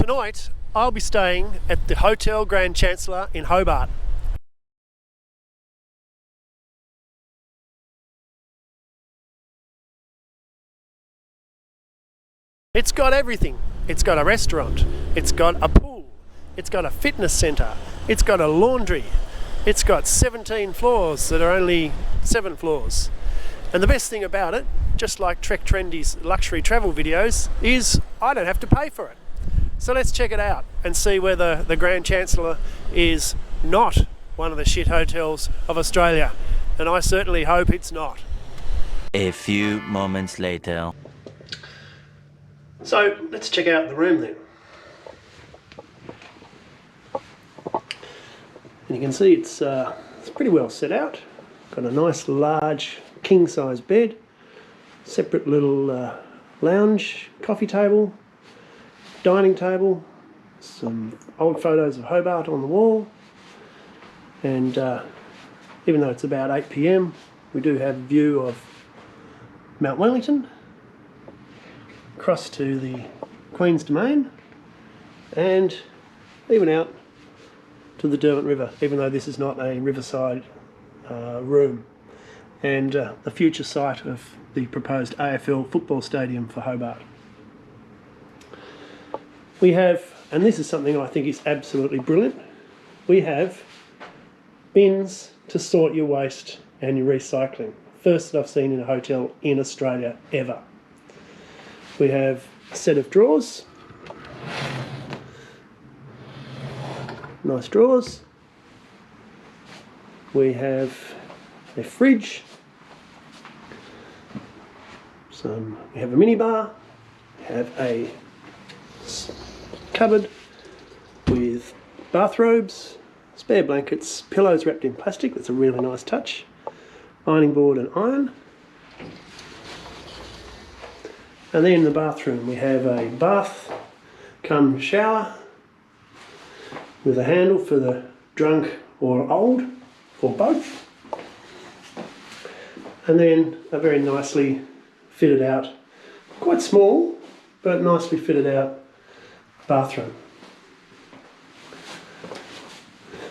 Tonight, I'll be staying at the Hotel Grand Chancellor in Hobart. It's got everything. It's got a restaurant, it's got a pool, it's got a fitness centre, it's got a laundry, it's got 17 floors that are only 7 floors. And the best thing about it, just like Trek Trendy's luxury travel videos, is I don't have to pay for it. So let's check it out and see whether the Grand Chancellor is not one of the shit hotels of Australia. And I certainly hope it's not. A few moments later. So let's check out the room then. And you can see it's pretty well set out. Got a nice large king size bed, separate little lounge, coffee table, dining table, some old photos of Hobart on the wall, and even though it's about 8 PM, we do have a view of Mount Wellington, across to the Queen's Domain, and even out to the Derwent River, even though this is not a riverside room, and the future site of the proposed AFL football stadium for Hobart. We have, and this is something I think is absolutely brilliant, we have bins to sort your waste and your recycling. First that I've seen in a hotel in Australia ever. We have a set of drawers, nice drawers. We have a fridge, we have a minibar, we have a cupboard with bathrobes, spare blankets, pillows wrapped in plastic, that's a really nice touch, ironing board and iron. And then in the bathroom we have a bath come shower with a handle for the drunk or old, or both. And then a very nicely fitted out, quite small, but nicely fitted out bathroom.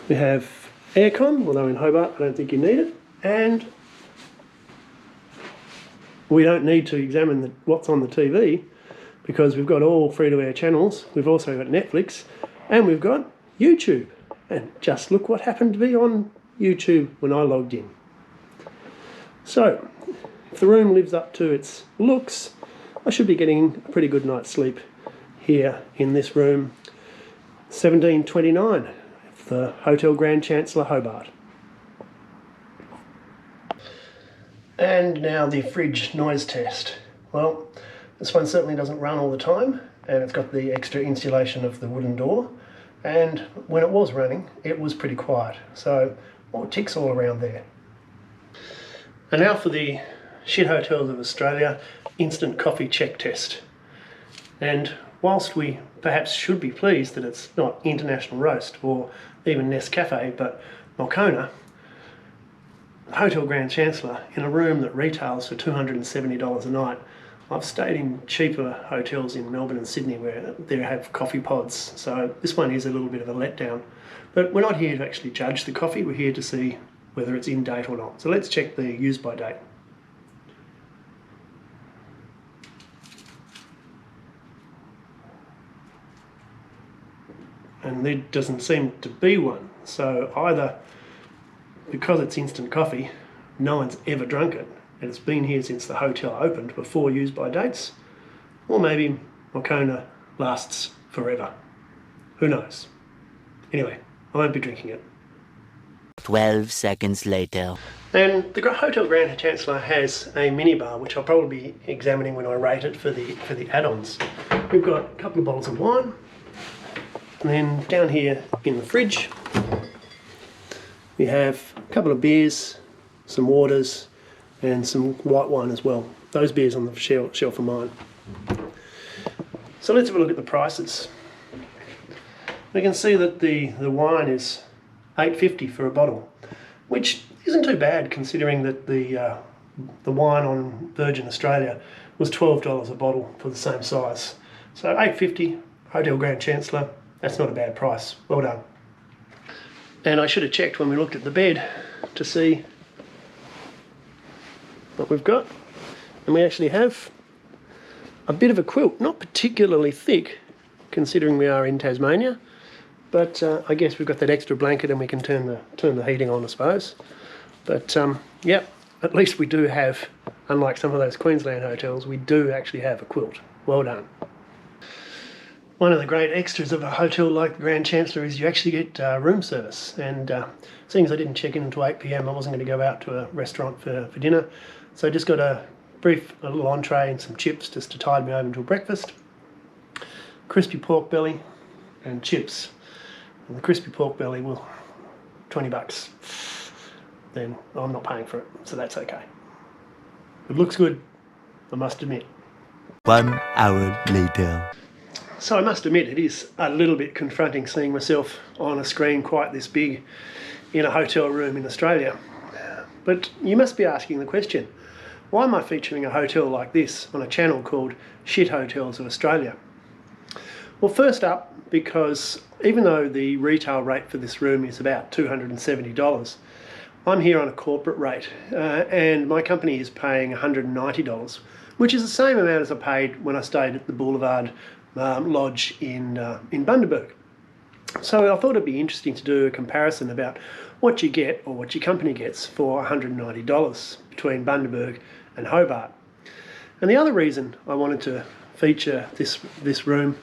We have aircon, although in Hobart I don't think you need it, and we don't need to examine what's on the TV because we've got all free-to-air channels. We've also got Netflix and we've got YouTube. And just look what happened to be on YouTube when I logged in. So, if the room lives up to its looks, I should be getting a pretty good night's sleep here in this room, 1729, the Hotel Grand Chancellor, Hobart. And now the fridge noise test. Well, this one certainly doesn't run all the time, and it's got the extra insulation of the wooden door, and when it was running it was pretty quiet, so more ticks all around there. And now for the shit hotels of Australia instant coffee check test. And whilst we perhaps should be pleased that it's not International Roast or even Nescafe but Moccona, Hotel Grand Chancellor in a room that retails for $270 a night. I've stayed in cheaper hotels in Melbourne and Sydney where they have coffee pods, so this one is a little bit of a letdown. But we're not here to actually judge the coffee, we're here to see whether it's in date or not. So let's check the use by date. And there doesn't seem to be one, so either because it's instant coffee, no one's ever drunk it, and it's been here since the hotel opened before used by dates, or maybe Moccona lasts forever. Who knows? Anyway, I won't be drinking it. 12 seconds later. And the Hotel Grand Chancellor has a minibar, which I'll probably be examining when I rate it for the add-ons. We've got a couple of bottles of wine, and then down here in the fridge we have a couple of beers, some waters, and some white wine as well. Those beers on the shelf are mine. So let's have a look at the prices. We can see that the wine is $8.50 for a bottle, which isn't too bad considering that the wine on Virgin Australia was $12 a bottle for the same size. So $8.50, Hotel Grand Chancellor, that's not a bad price. Well done. And I should have checked when we looked at the bed to see what we've got. And we actually have a bit of a quilt, not particularly thick considering we are in Tasmania, but I guess we've got that extra blanket and we can turn the heating on, I suppose. But yeah, at least we do have, unlike some of those Queensland hotels, we do actually have a quilt. Well done. One of the great extras of a hotel like the Grand Chancellor is you actually get room service, and seeing as I didn't check in until 8 p.m, I wasn't going to go out to a restaurant for dinner, so I just got a little entree and some chips just to tide me over until breakfast. Crispy pork belly and chips. And the crispy pork belly, well, $20. Then I'm not paying for it, so that's okay. It looks good, I must admit. 1 hour later. So I must admit, it is a little bit confronting seeing myself on a screen quite this big in a hotel room in Australia. But you must be asking the question, why am I featuring a hotel like this on a channel called Shit Hotels of Australia? Well, first up, because even though the retail rate for this room is about $270, I'm here on a corporate rate, and my company is paying $190, which is the same amount as I paid when I stayed at the Boulevard Lodge in Bundaberg. So I thought it'd be interesting to do a comparison about what you get, or what your company gets, for $190 between Bundaberg and Hobart. And the other reason I wanted to feature this room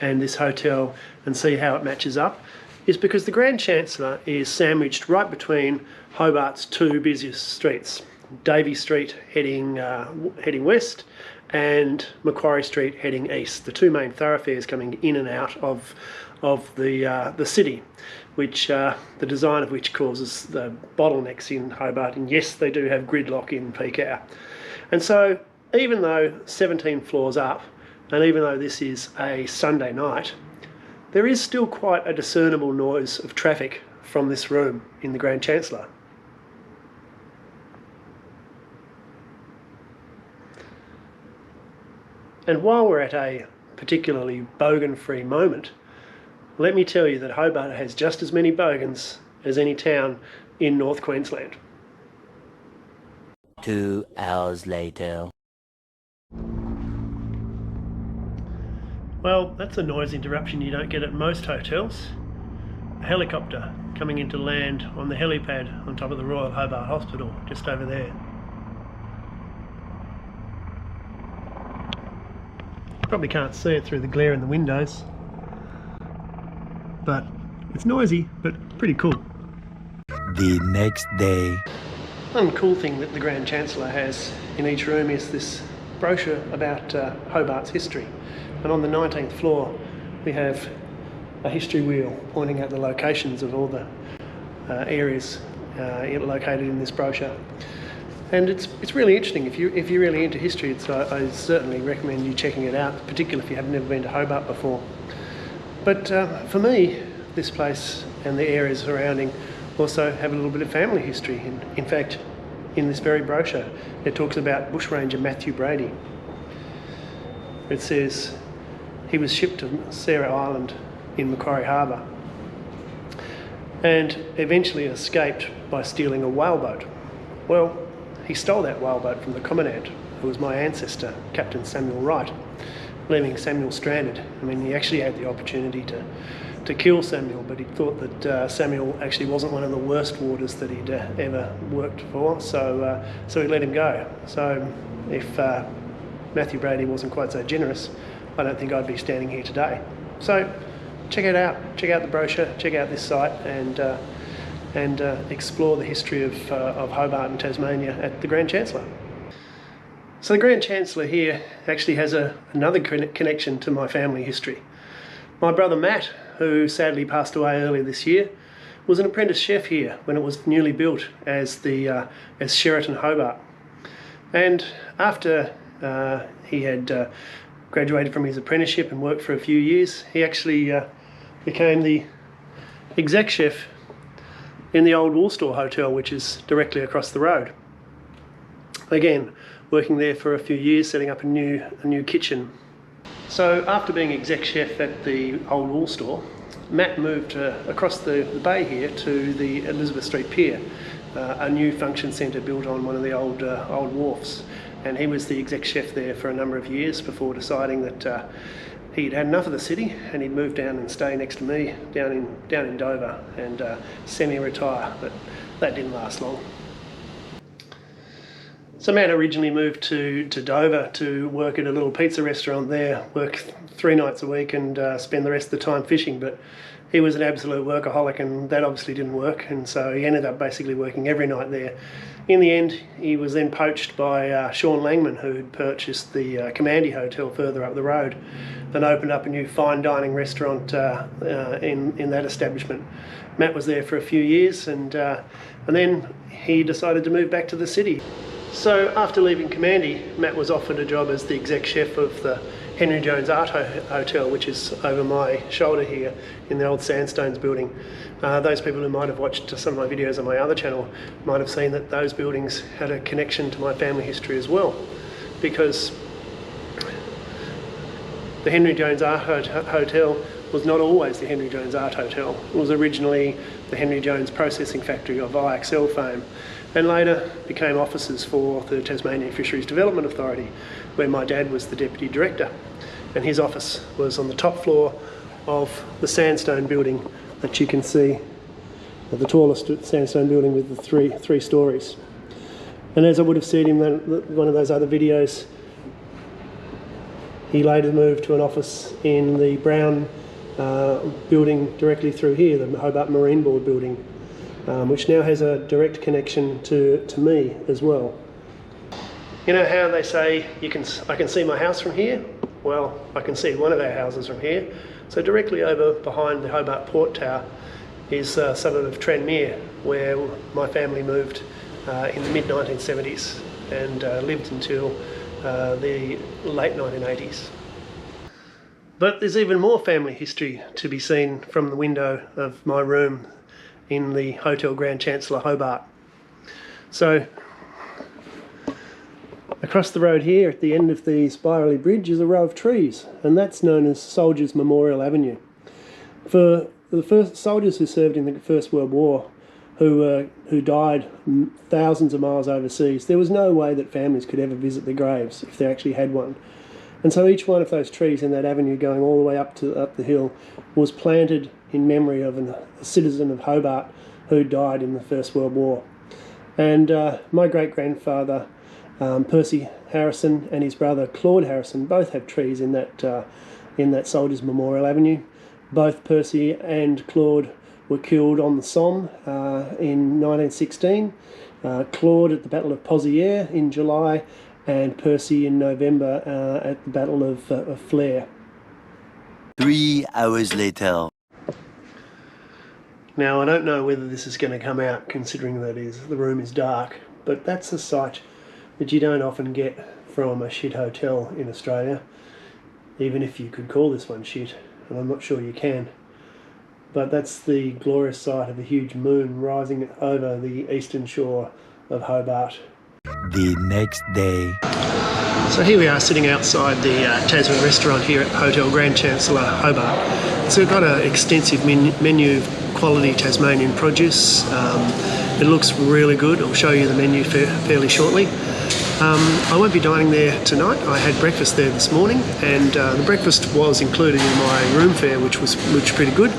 and this hotel and see how it matches up is because the Grand Chancellor is sandwiched right between Hobart's two busiest streets, Davey Street heading west and Macquarie Street heading east, the two main thoroughfares coming in and out of the city, which the design of which causes the bottlenecks in Hobart, and yes, they do have gridlock in peak hour. And so even though 17 floors up, and even though this is a Sunday night, there is still quite a discernible noise of traffic from this room in the Grand Chancellor. And while we're at a particularly bogan-free moment, let me tell you that Hobart has just as many bogans as any town in North Queensland. 2 hours later. Well, that's a noise interruption you don't get at most hotels. A helicopter coming into land on the helipad on top of the Royal Hobart Hospital, just over there. Probably can't see it through the glare in the windows, but it's noisy, but pretty cool. The next day. One cool thing that the Grand Chancellor has in each room is this brochure about Hobart's history. And on the 19th floor we have a history wheel pointing out the locations of all the areas located in this brochure. And it's really interesting. If you're really into history, I certainly recommend you checking it out, particularly if you have never been to Hobart before. But for me, this place and the areas surrounding also have a little bit of family history. In fact, in this very brochure, it talks about bushranger Matthew Brady. It says he was shipped to Sarah Island in Macquarie Harbour and eventually escaped by stealing a whaleboat. Well, he stole that whaleboat from the commandant, who was my ancestor, Captain Samuel Wright, leaving Samuel stranded. I mean, he actually had the opportunity to kill Samuel, but he thought that Samuel actually wasn't one of the worst warders that he'd ever worked for, so he let him go. So if Matthew Brady wasn't quite so generous, I don't think I'd be standing here today. So check it out, check out the brochure, check out this site, and explore the history of Hobart and Tasmania at the Grand Chancellor. So the Grand Chancellor here actually has another connection to my family history. My brother Matt, who sadly passed away earlier this year, was an apprentice chef here when it was newly built as Sheraton Hobart. And after he had graduated from his apprenticeship and worked for a few years, he actually became the exec chef in the old Woolstore Hotel, which is directly across the road. Again, working there for a few years, setting up a new kitchen. So after being exec chef at the old wool store, Matt moved across the bay here to the Elizabeth Street Pier, a new function centre built on one of the old wharfs. And he was the exec chef there for a number of years before deciding that he'd had enough of the city and he'd move down and stay next to me down in Dover and semi-retire, but that didn't last long. So Matt originally moved to Dover to work at a little pizza restaurant there, work 3 nights a week and spend the rest of the time fishing, but he was an absolute workaholic and that obviously didn't work, and so he ended up basically working every night there. In the end, he was then poached by Sean Langman, who had purchased the Commandy Hotel further up the road and opened up a new fine dining restaurant in that establishment. Matt was there for a few years and then he decided to move back to the city. So after leaving Commandy, Matt was offered a job as the exec chef of the Henry Jones Art Hotel, which is over my shoulder here in the old Sandstones building. Those people who might have watched some of my videos on my other channel might have seen that those buildings had a connection to my family history as well, because the Henry Jones Art Hotel was not always the Henry Jones Art Hotel. It was originally the Henry Jones Processing Factory of IXL fame, and later became offices for the Tasmanian Fisheries Development Authority, where my dad was the deputy director, and his office was on the top floor of the sandstone building that you can see, the tallest sandstone building with the three stories. And as I would have said in one of those other videos, he later moved to an office in the brown building directly through here, the Hobart Marine Board building, which now has a direct connection to me as well. You know how they say I can see my house from here? Well, I can see one of our houses from here. So directly over behind the Hobart Port Tower is a suburb of Tranmere, where my family moved in the mid-1970s and lived until the late 1980s. But there's even more family history to be seen from the window of my room in the Hotel Grand Chancellor, Hobart. So across the road here at the end of the spirally bridge is a row of trees, and that's known as Soldiers Memorial Avenue. For the first soldiers who served in the First World War, who died thousands of miles overseas, there was no way that families could ever visit their graves if they actually had one. And so each one of those trees in that avenue going all the way up the hill was planted in memory of a citizen of Hobart who died in the First World War. And my great-grandfather Percy Harrison and his brother Claude Harrison both have trees in that Soldiers Memorial Avenue. Both Percy and Claude were killed on the Somme in 1916. Claude at the Battle of Pozières in July, and Percy in November at the Battle of Flers. 3 hours later. Now, I don't know whether this is going to come out, considering that the room is dark, but that's a sight that you don't often get from a shit hotel in Australia, even if you could call this one shit, and I'm not sure you can. But that's the glorious sight of a huge moon rising over the eastern shore of Hobart. The next day. So here we are sitting outside the Tasman restaurant here at Hotel Grand Chancellor, Hobart. So we've got an extensive menu of quality Tasmanian produce. It looks really good. I'll show you the menu fairly shortly. I won't be dining there tonight. I had breakfast there this morning, and the breakfast was included in my room fare, which was pretty good.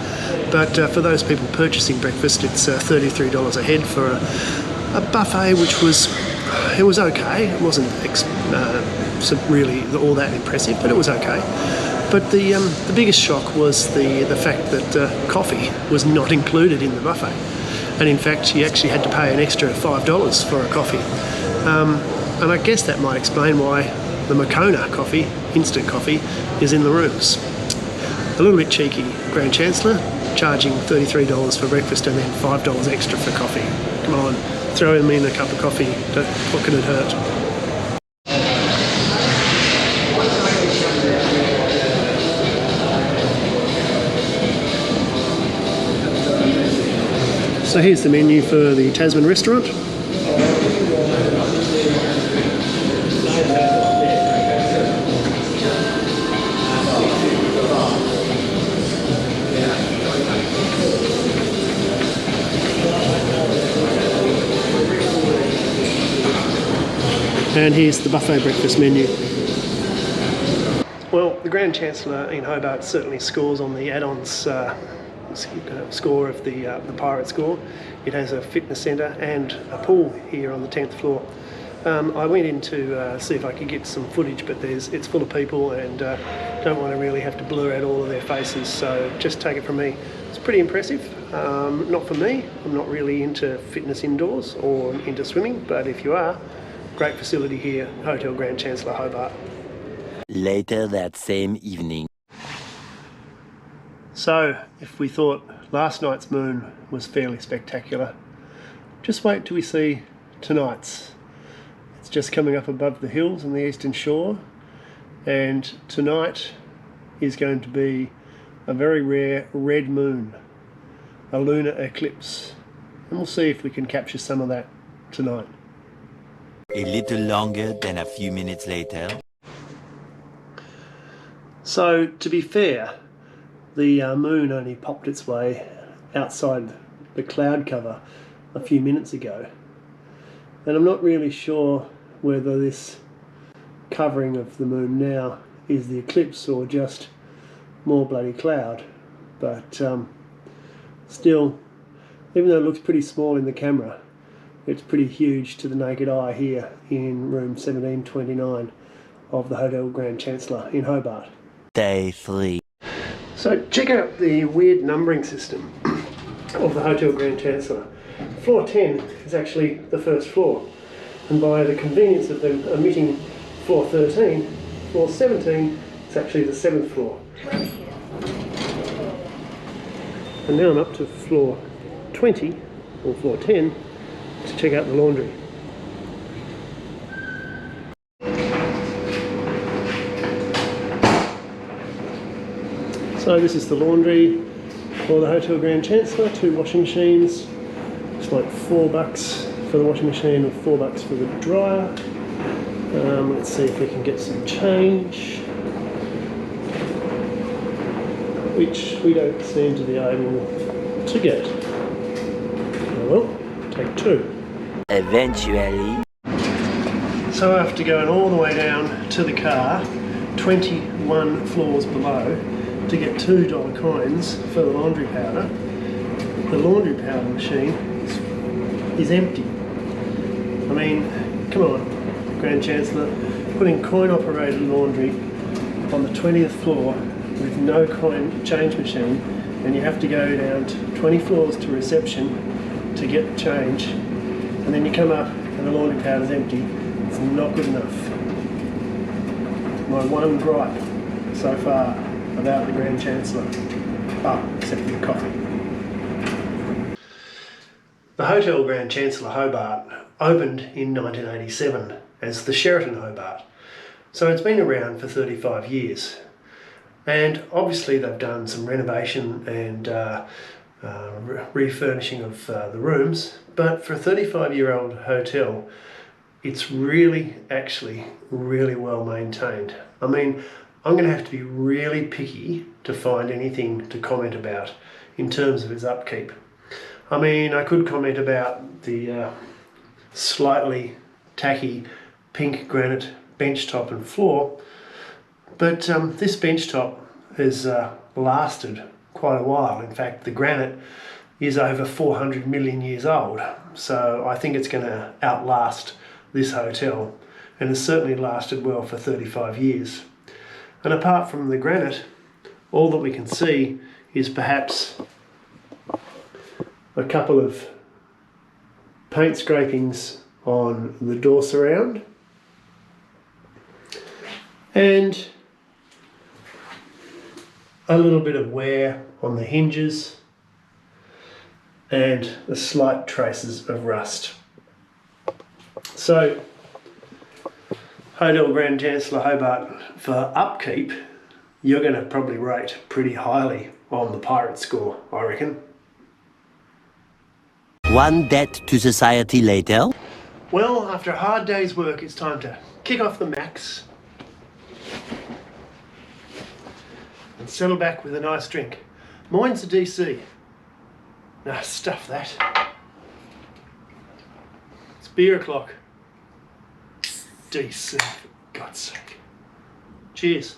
But for those people purchasing breakfast, it's $33 a head for a buffet, which was okay. It wasn't really all that impressive, but it was okay. But the biggest shock was the fact that coffee was not included in the buffet, and in fact you actually had to pay an extra $5 for a coffee. And I guess that might explain why the Moccona coffee, instant coffee, is in the rooms. A little bit cheeky, Grand Chancellor, charging $33 for breakfast and then $5 extra for coffee. Come on, throw them in a cup of coffee. What can it hurt? So here's the menu for the Tasman restaurant. And here's the buffet breakfast menu. Well, the Grand Chancellor in Hobart certainly scores on the add-ons score of the pirate score. It has a fitness centre and a pool here on the 10th floor. I went in to see if I could get some footage, but it's full of people and don't want to really have to blur out all of their faces, so just take it from me. It's pretty impressive. Not for me. I'm not really into fitness indoors or into swimming, but if you are, great facility here, Hotel Grand Chancellor Hobart. Later that same evening. So, if we thought last night's moon was fairly spectacular, just wait till we see tonight's. It's just coming up above the hills on the eastern shore, and tonight is going to be a very rare red moon, a lunar eclipse, and we'll see if we can capture some of that tonight. A little longer than a few minutes later. So, to be fair, the moon only popped its way outside the cloud cover a few minutes ago, and I'm not really sure whether this covering of the moon now is the eclipse or just more bloody cloud, but still, even though it looks pretty small in the camera, it's pretty huge to the naked eye here in room 1729 of the Hotel Grand Chancellor in Hobart. Day 3. So check out the weird numbering system of the Hotel Grand Chancellor. Floor 10 is actually the first floor, and by the convenience of them omitting floor 13, floor 17 is actually the 7th floor. And now I'm up to floor 20, or floor 10, to check out the laundry. So this is the laundry for the Hotel Grand Chancellor, 2 washing machines. It's like $4 for the washing machine and $4 for the dryer. Let's see if we can get some change, which we don't seem to be able to get. Oh well, take 2. Eventually. So after going all the way down to the car, 21 floors below, to get $2 coins for the laundry powder, the laundry powder machine is empty. I mean, come on, Grand Chancellor, putting coin-operated laundry on the 20th floor with no coin change machine, and you have to go down to 20 floors to reception to get change, and then you come up and the laundry powder's empty. It's not good enough. My one gripe so far about the Grand Chancellor, except for the coffee. The Hotel Grand Chancellor Hobart opened in 1987 as the Sheraton Hobart, so it's been around for 35 years, and obviously they've done some renovation and refurnishing of the rooms, but for a 35-year-old hotel, it's really well maintained. I mean, I'm going to have to be really picky to find anything to comment about in terms of its upkeep. I mean, I could comment about the slightly tacky pink granite bench top and floor, but this bench top has lasted quite a while. In fact, the granite is over 400 million years old, so I think it's going to outlast this hotel, and has certainly lasted well for 35 years. And apart from the granite, all that we can see is perhaps a couple of paint scrapings on the door surround and a little bit of wear on the hinges and the slight traces of rust. So, Hotel Grand Chancellor Hobart, for upkeep, you're going to probably rate pretty highly on the pirate score, I reckon. One debt to society later. Well, after a hard day's work, it's time to kick off the max and settle back with a nice drink. Mine's a DC. Nah, stuff that. It's beer o'clock. DC, for God's sake. Cheers.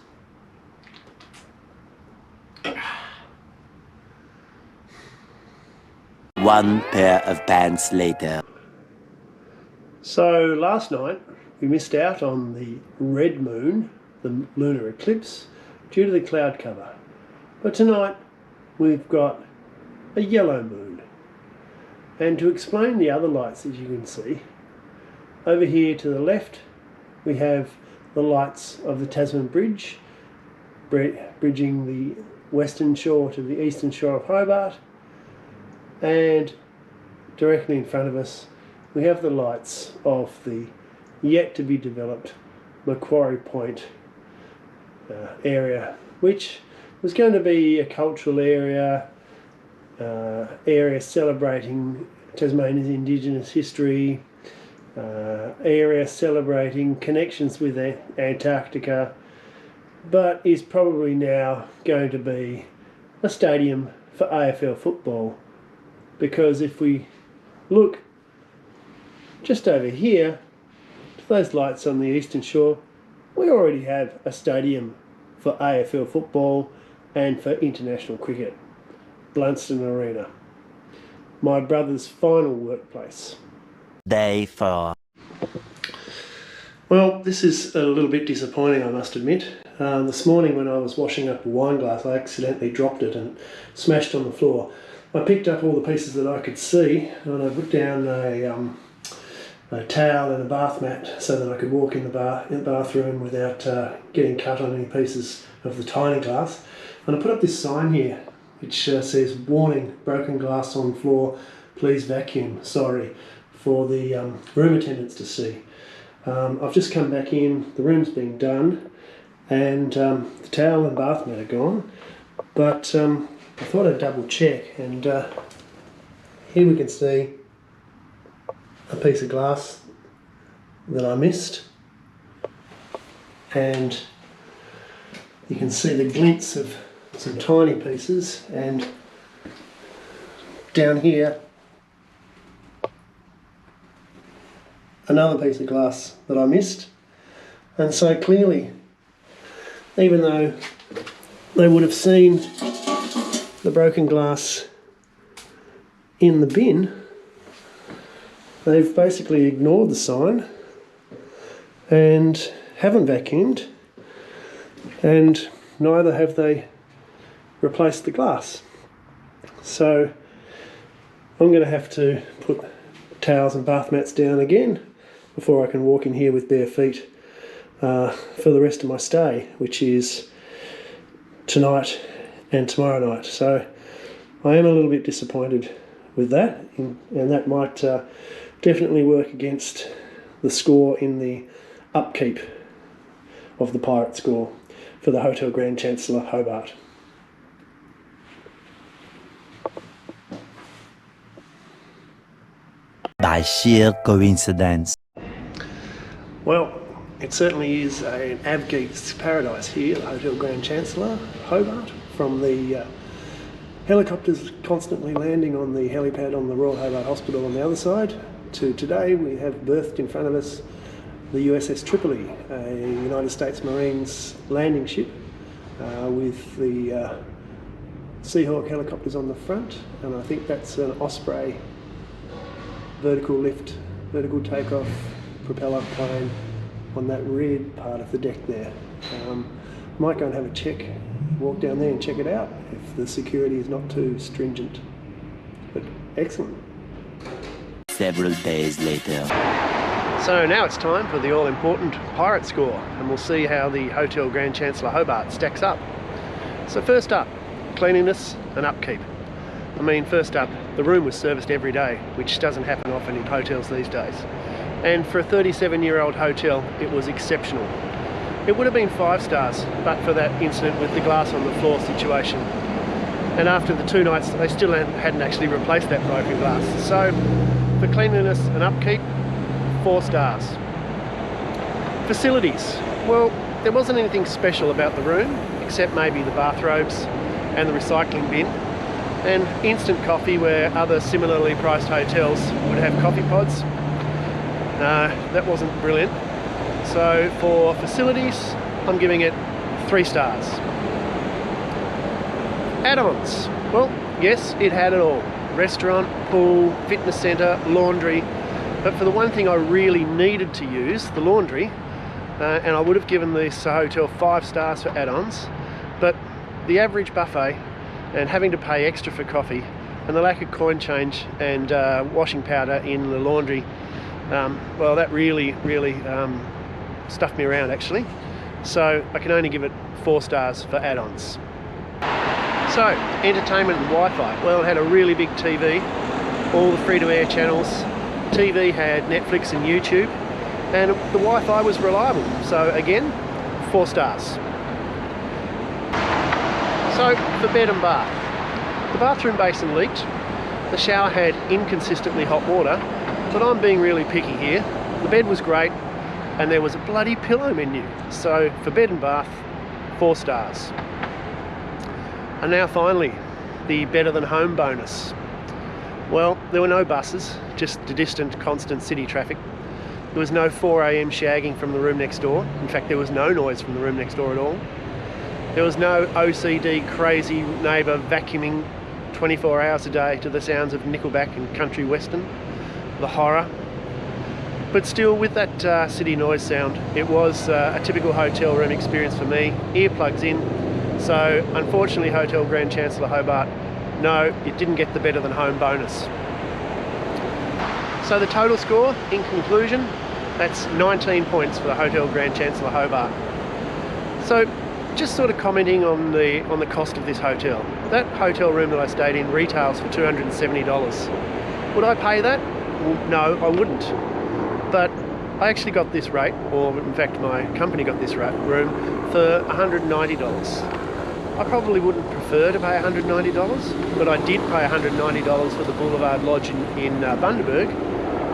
One pair of pants later. So last night we missed out on the red moon, the lunar eclipse, due to the cloud cover. But tonight we've got a yellow moon. And to explain the other lights, as you can see, over here to the left we have the lights of the Tasman Bridge, bridging the western shore to the eastern shore of Hobart, and directly in front of us we have the lights of the yet to be developed Macquarie Point area, which was going to be a cultural area, area celebrating Tasmania's Indigenous history, area celebrating connections with Antarctica, but is probably now going to be a stadium for AFL football, because if we look just over here to those lights on the eastern shore, we already have a stadium for AFL football and for international cricket, Blunston Arena, my brother's final workplace. Day 4. Well, this is a little bit disappointing, I must admit. This morning when I was washing up a wine glass, I accidentally dropped it and smashed on the floor. I picked up all the pieces that I could see and I put down a towel and a bath mat so that I could walk in the bathroom without getting cut on any pieces of the tiny glass. And I put up this sign here which says, "Warning, broken glass on floor, please vacuum, sorry," for the room attendants to see. I've just come back in, the room's been done, and the towel and bath mat are gone, but I thought I'd double check, and here we can see a piece of glass that I missed, and you can see the glints of some tiny pieces, and down here another piece of glass that I missed. And so clearly, even though they would have seen the broken glass in the bin, they've basically ignored the sign and haven't vacuumed, and neither have they replaced the glass. So I'm going to have to put towels and bath mats down again before I can walk in here with bare feet for the rest of my stay, which is tonight and tomorrow night. So I am a little bit disappointed with that, and that might definitely work against the score in the upkeep of the Pirate score for the Hotel Grand Chancellor, Hobart. By sheer coincidence. Well, it certainly is an avgeek's paradise here, the Hotel Grand Chancellor, Hobart, from the helicopters constantly landing on the helipad on the Royal Hobart Hospital on the other side, to today we have berthed in front of us the USS Tripoli, a United States Marines landing ship with the Seahawk helicopters on the front, and I think that's an Osprey vertical lift, vertical takeoff propeller plane on that rear part of the deck there. Might go and have a check, walk down there and check it out if the security is not too stringent. But excellent. Several days later. So now it's time for the all-important Pirate score, and we'll see how the Hotel Grand Chancellor Hobart stacks up. So first up, cleanliness and upkeep. I mean, first up, the room was serviced every day, which doesn't happen often in hotels these days. And for a 37-year-old hotel, it was exceptional. It would have been 5 stars, but for that incident with the glass on the floor situation. And after the 2 nights, they still hadn't actually replaced that broken glass. So, for cleanliness and upkeep, 4 stars. Facilities. Well, there wasn't anything special about the room, except maybe the bathrobes and the recycling bin, and instant coffee where other similarly priced hotels would have coffee pods. That wasn't brilliant. So for facilities, I'm giving it 3 stars. Add-ons. Well, yes, it had it all. Restaurant, pool, fitness centre, laundry. But for the one thing I really needed to use, the laundry, and I would have given this hotel 5 stars for add-ons, but the average buffet and having to pay extra for coffee and the lack of coin change and washing powder in the laundry, well, that really stuffed me around actually. So I can only give it 4 stars for add-ons. So, entertainment and Wi-Fi. Well, it had a really big TV, all the free-to-air channels. TV had Netflix and YouTube, and the Wi-Fi was reliable. So again, 4 stars. So for bed and bath. The bathroom basin leaked. The shower had inconsistently hot water, but I'm being really picky here. The bed was great, and there was a bloody pillow menu. So for bed and bath, 4 stars. And now finally, the better than home bonus. Well, there were no buses, just the distant, constant city traffic. There was no 4 AM shagging from the room next door. In fact, there was no noise from the room next door at all. There was no OCD crazy neighbour vacuuming 24 hours a day to the sounds of Nickelback and country western. The horror. But still, with that city noise sound, it was a typical hotel room experience for me. Earplugs in. So unfortunately, Hotel Grand Chancellor Hobart, no, it didn't get the better than home bonus. So the total score, in conclusion, that's 19 points for the Hotel Grand Chancellor Hobart. So just sort of commenting on the cost of this hotel. That hotel room that I stayed in retails for $270. Would I pay that? Well, no, I wouldn't. But I actually got this rate, or in fact my company got this room for $190. I probably wouldn't prefer to pay $190, but I did pay $190 for the Boulevard Lodge in Bundaberg.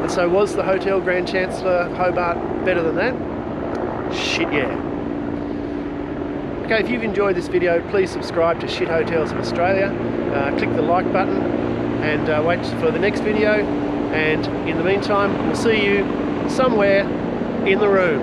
And so was the Hotel Grand Chancellor Hobart better than that? Shit, yeah. Okay, if you've enjoyed this video, please subscribe to Shit Hotels of Australia. Click the like button and wait for the next video. And in the meantime, we'll see you somewhere in the room.